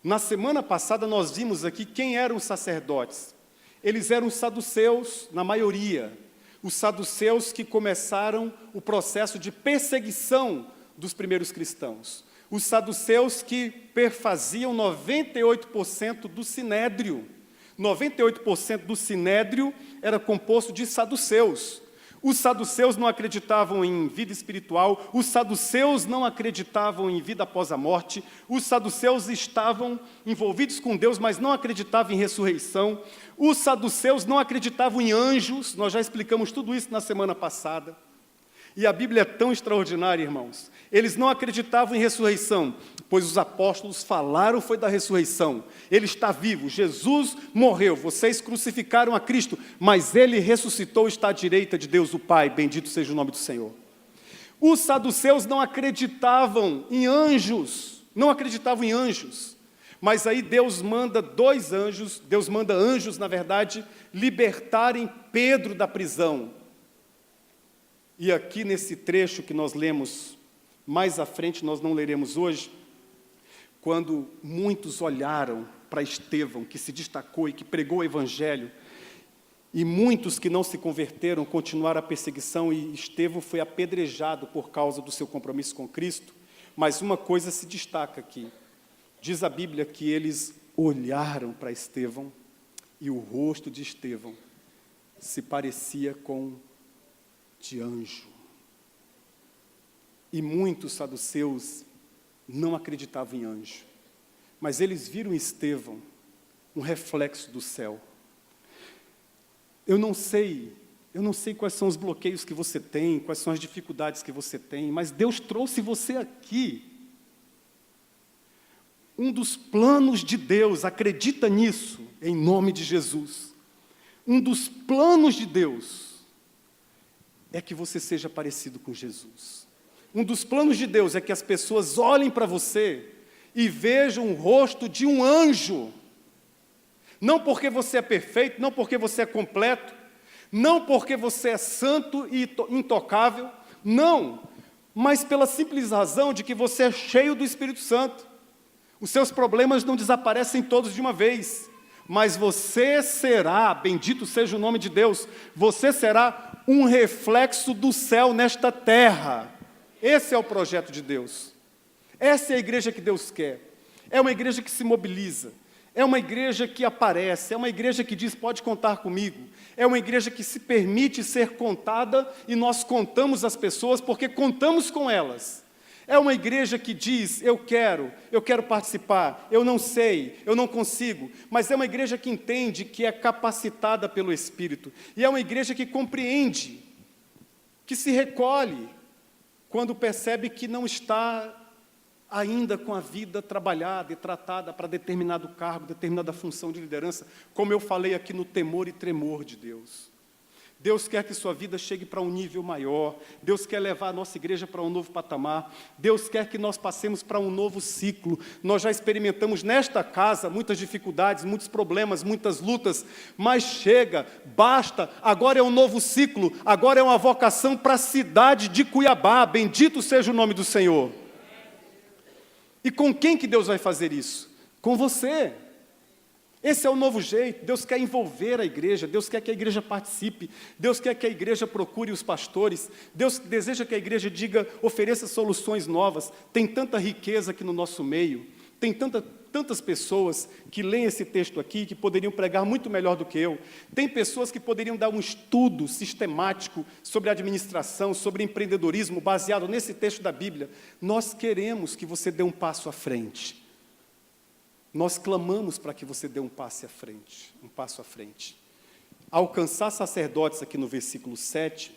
Na semana passada, nós vimos aqui quem eram os sacerdotes. Eles eram os saduceus, na maioria. Os saduceus que começaram o processo de perseguição dos primeiros cristãos. Os saduceus que perfaziam 98% do sinédrio. 98% do sinédrio era composto de saduceus. Os saduceus não acreditavam em vida espiritual, os saduceus não acreditavam em vida após a morte, os saduceus estavam envolvidos com Deus, mas não acreditavam em ressurreição, os saduceus não acreditavam em anjos, nós já explicamos tudo isso na semana passada. E a Bíblia é tão extraordinária, irmãos. Eles não acreditavam em ressurreição, pois os apóstolos falaram foi da ressurreição. Ele está vivo, Jesus morreu, vocês crucificaram a Cristo, mas Ele ressuscitou e está à direita de Deus o Pai, bendito seja o nome do Senhor. Os saduceus não acreditavam em anjos, mas aí Deus manda anjos, na verdade, libertarem Pedro da prisão. E aqui nesse trecho que nós lemos mais à frente, nós não leremos hoje, quando muitos olharam para Estevão, que se destacou e que pregou o Evangelho, e muitos que não se converteram continuaram a perseguição, e Estevão foi apedrejado por causa do seu compromisso com Cristo, mas uma coisa se destaca aqui, diz a Bíblia que eles olharam para Estevão, e o rosto de Estevão se parecia com de anjo. E muitos saduceus não acreditavam em anjo, mas eles viram em Estevão um reflexo do céu. Eu não sei quais são os bloqueios que você tem, quais são as dificuldades que você tem, mas Deus trouxe você aqui. Um dos planos de Deus, acredita nisso, em nome de Jesus. Um dos planos de Deus é que você seja parecido com Jesus. Um dos planos de Deus é que as pessoas olhem para você e vejam o rosto de um anjo. Não porque você é perfeito, não porque você é completo, não porque você é santo e intocável, não, mas pela simples razão de que você é cheio do Espírito Santo. Os seus problemas não desaparecem todos de uma vez, mas você será, bendito seja o nome de Deus, você será um reflexo do céu nesta terra. Esse é o projeto de Deus. Essa é a igreja que Deus quer. É uma igreja que se mobiliza. É uma igreja que aparece. É uma igreja que diz, pode contar comigo. É uma igreja que se permite ser contada e nós contamos as pessoas porque contamos com elas. É uma igreja que diz, eu quero participar, eu não sei, eu não consigo, mas é uma igreja que entende que é capacitada pelo Espírito, e é uma igreja que compreende, que se recolhe, quando percebe que não está ainda com a vida trabalhada e tratada para determinado cargo, determinada função de liderança, como eu falei aqui no temor e tremor de Deus. Deus quer que sua vida chegue para um nível maior, Deus quer levar a nossa igreja para um novo patamar, Deus quer que nós passemos para um novo ciclo. Nós já experimentamos nesta casa muitas dificuldades, muitos problemas, muitas lutas, mas chega, basta, agora é um novo ciclo, agora é uma vocação para a cidade de Cuiabá, bendito seja o nome do Senhor. E com quem que Deus vai fazer isso? Com você. Esse é o novo jeito. Deus quer envolver a igreja, Deus quer que a igreja participe, Deus quer que a igreja procure os pastores, Deus deseja que a igreja ofereça soluções novas. Tem tanta riqueza aqui no nosso meio, tem tantas pessoas que leem esse texto aqui, que poderiam pregar muito melhor do que eu, tem pessoas que poderiam dar um estudo sistemático sobre administração, sobre empreendedorismo, baseado nesse texto da Bíblia. Nós queremos que você dê um passo à frente. Nós clamamos para que você dê um passo à frente. Alcançar sacerdotes aqui no versículo 7,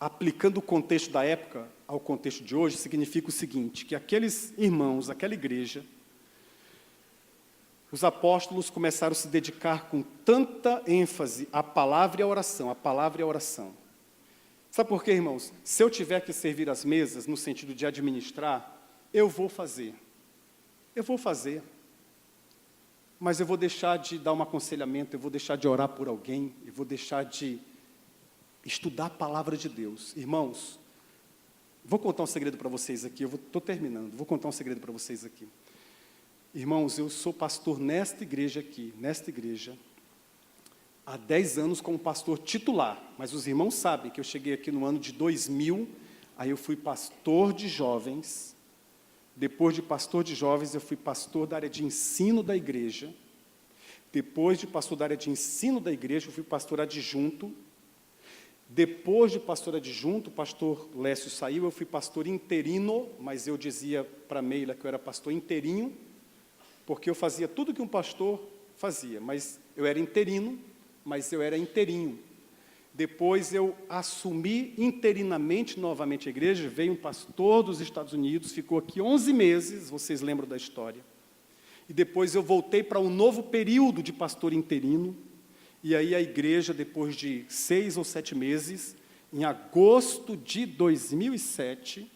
aplicando o contexto da época ao contexto de hoje, significa o seguinte, que aqueles irmãos, aquela igreja, os apóstolos começaram a se dedicar com tanta ênfase à palavra e à oração, Sabe por quê, irmãos? Se eu tiver que servir as mesas, no sentido de administrar, eu vou fazer. eu vou fazer, mas eu vou deixar de dar um aconselhamento, eu vou deixar de orar por alguém, eu vou deixar de estudar a palavra de Deus. Irmãos, vou contar um segredo para vocês aqui, estou terminando, vou contar um segredo para vocês aqui. Irmãos, eu sou pastor nesta igreja aqui, há 10 anos como pastor titular, mas os irmãos sabem que eu cheguei aqui no ano de 2000, aí eu fui pastor de jovens, depois de pastor de jovens eu fui pastor da área de ensino da igreja, depois de pastor da área de ensino da igreja eu fui pastor adjunto, depois de pastor adjunto, o pastor Lécio saiu, eu fui pastor interino, mas eu dizia para a Meila que eu era pastor inteirinho, porque eu fazia tudo que um pastor fazia, mas eu era interino, mas eu era inteirinho. Depois eu assumi interinamente novamente a igreja, veio um pastor dos Estados Unidos, ficou aqui 11 meses, vocês lembram da história. E depois eu voltei para um novo período de pastor interino, e aí a igreja, depois de 6 ou 7 meses, em agosto de 2007,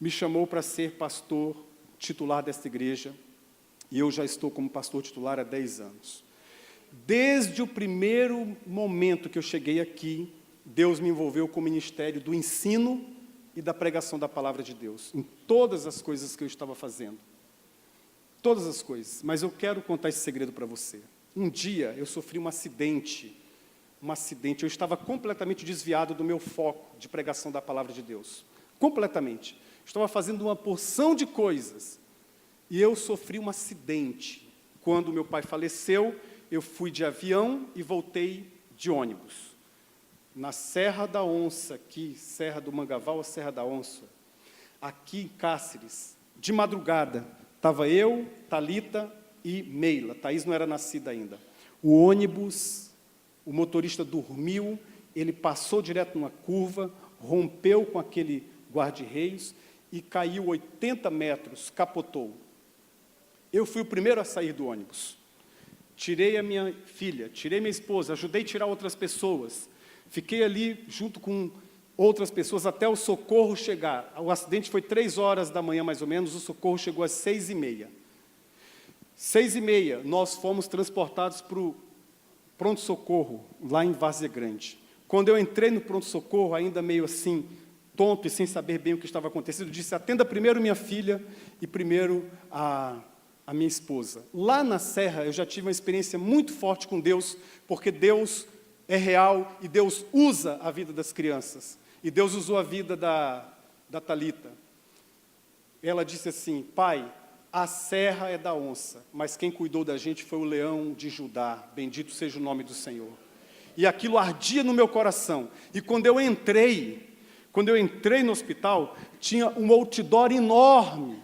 me chamou para ser pastor titular desta igreja, e eu já estou como pastor titular há 10 anos. Desde o primeiro momento que eu cheguei aqui, Deus me envolveu com o ministério do ensino e da pregação da palavra de Deus, em todas as coisas que eu estava fazendo. Todas as coisas. Mas eu quero contar esse segredo para você. Um dia eu sofri um acidente, eu estava completamente desviado do meu foco de pregação da palavra de Deus. Completamente. Estava fazendo uma porção de coisas. E eu sofri um acidente. Quando meu pai faleceu, eu fui de avião e voltei de ônibus. Na Serra da Onça, aqui, Serra do Mangaval ou Serra da Onça, aqui em Cáceres, de madrugada, estava eu, Thalita e Meila. Thaís não era nascida ainda. O ônibus, o motorista dormiu, ele passou direto numa curva, rompeu com aquele guarda-reios e caiu 80 metros, capotou. Eu fui o primeiro a sair do ônibus. Tirei a minha filha, tirei minha esposa, ajudei a tirar outras pessoas. Fiquei ali junto com outras pessoas até o socorro chegar. O acidente foi 3 horas da manhã, mais ou menos, o socorro chegou às 6h30. 6h30, nós fomos transportados para o pronto-socorro, lá em Várzea Grande. Quando eu entrei no pronto-socorro, ainda meio assim, tonto e sem saber bem o que estava acontecendo, eu disse, atenda primeiro minha filha e primeiro a minha esposa. Lá na Serra, eu já tive uma experiência muito forte com Deus, porque Deus é real e Deus usa a vida das crianças. E Deus usou a vida da Thalita. Ela disse assim, pai, a serra é da onça, mas quem cuidou da gente foi o leão de Judá, bendito seja o nome do Senhor. E aquilo ardia no meu coração. E quando eu entrei no hospital, tinha um outdoor enorme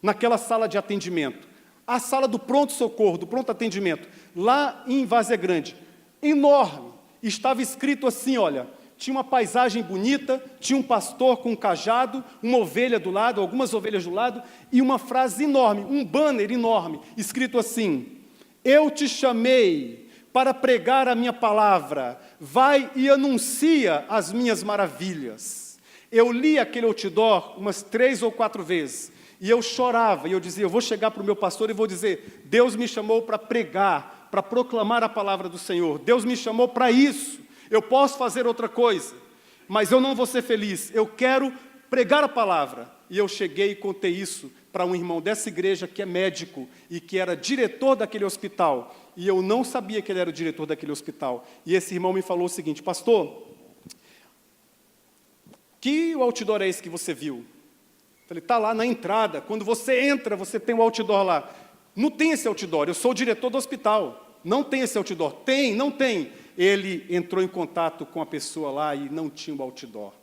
naquela sala de atendimento. A sala do pronto-socorro, do pronto-atendimento, lá em Várzea Grande, enorme, estava escrito assim, olha, tinha uma paisagem bonita, tinha um pastor com um cajado, uma ovelha do lado, algumas ovelhas do lado, e uma frase enorme, um banner enorme, escrito assim, eu te chamei para pregar a minha palavra, vai e anuncia as minhas maravilhas. Eu li aquele outdoor umas 3 ou 4 vezes, e eu chorava, e eu dizia, eu vou chegar para o meu pastor e vou dizer, Deus me chamou para pregar, para proclamar a palavra do Senhor, Deus me chamou para isso, eu posso fazer outra coisa, mas eu não vou ser feliz, eu quero pregar a palavra. E eu cheguei e contei isso para um irmão dessa igreja que é médico e que era diretor daquele hospital, e eu não sabia que ele era o diretor daquele hospital, e esse irmão me falou o seguinte, pastor, que outdoor é esse que você viu? Falei, está lá na entrada, quando você entra, você tem um outdoor lá. Não tem esse outdoor, eu sou o diretor do hospital, não tem esse outdoor. Tem, não tem. Ele entrou em contato com a pessoa lá e não tinha o outdoor.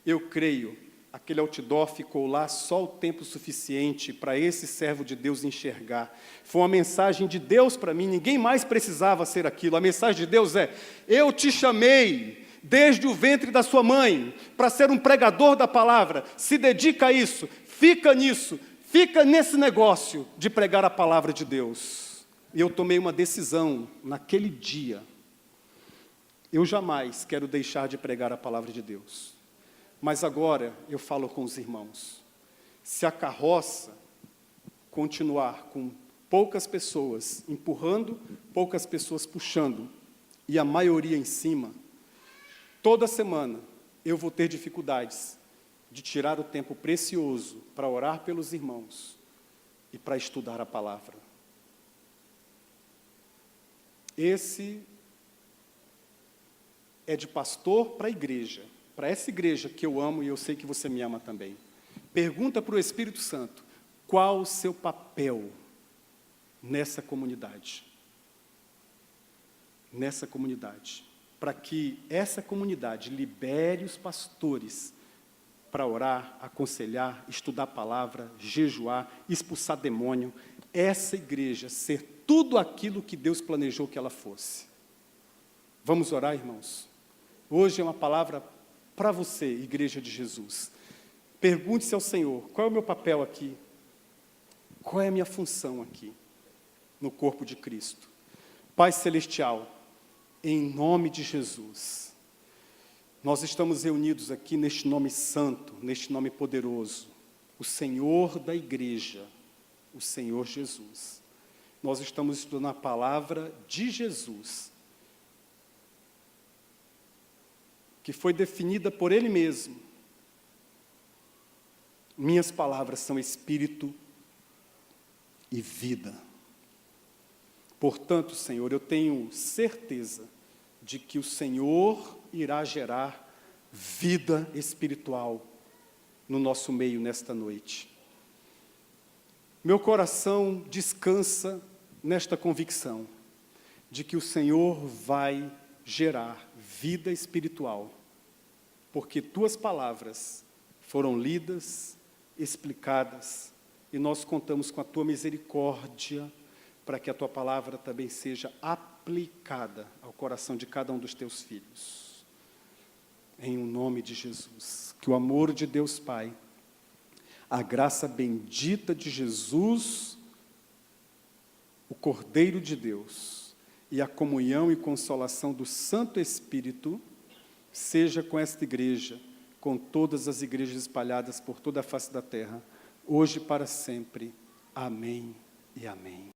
Eu creio, aquele outdoor ficou lá só o tempo suficiente para esse servo de Deus enxergar. Foi uma mensagem de Deus para mim, ninguém mais precisava ser aquilo. A mensagem de Deus é, eu te chamei desde o ventre da sua mãe, para ser um pregador da palavra, se dedica a isso, fica nisso, fica nesse negócio de pregar a palavra de Deus. E eu tomei uma decisão naquele dia, eu jamais quero deixar de pregar a palavra de Deus. Mas agora eu falo com os irmãos, se a carroça continuar com poucas pessoas empurrando, poucas pessoas puxando, e a maioria em cima, toda semana eu vou ter dificuldades de tirar o tempo precioso para orar pelos irmãos e para estudar a palavra. Esse é de pastor para a igreja, para essa igreja que eu amo e eu sei que você me ama também. Pergunta para o Espírito Santo, qual o seu papel nessa comunidade? Nessa comunidade, para que essa comunidade libere os pastores para orar, aconselhar, estudar a palavra, jejuar, expulsar demônio, essa igreja ser tudo aquilo que Deus planejou que ela fosse. Vamos orar, irmãos? Hoje é uma palavra para você, igreja de Jesus. Pergunte-se ao Senhor, qual é o meu papel aqui? Qual é a minha função aqui, no corpo de Cristo? Pai Celestial, em nome de Jesus, nós estamos reunidos aqui neste nome santo, neste nome poderoso, o Senhor da igreja, o Senhor Jesus. Nós estamos estudando a palavra de Jesus, que foi definida por Ele mesmo. Minhas palavras são espírito e vida. Portanto, Senhor, eu tenho certeza de que o Senhor irá gerar vida espiritual no nosso meio nesta noite. Meu coração descansa nesta convicção de que o Senhor vai gerar vida espiritual, porque tuas palavras foram lidas, explicadas, e nós contamos com a tua misericórdia para que a tua palavra também seja aplicada ao coração de cada um dos teus filhos. Em o nome de Jesus, que o amor de Deus Pai, a graça bendita de Jesus, o Cordeiro de Deus, e a comunhão e consolação do Santo Espírito, seja com esta igreja, com todas as igrejas espalhadas por toda a face da terra, hoje e para sempre. Amém e amém.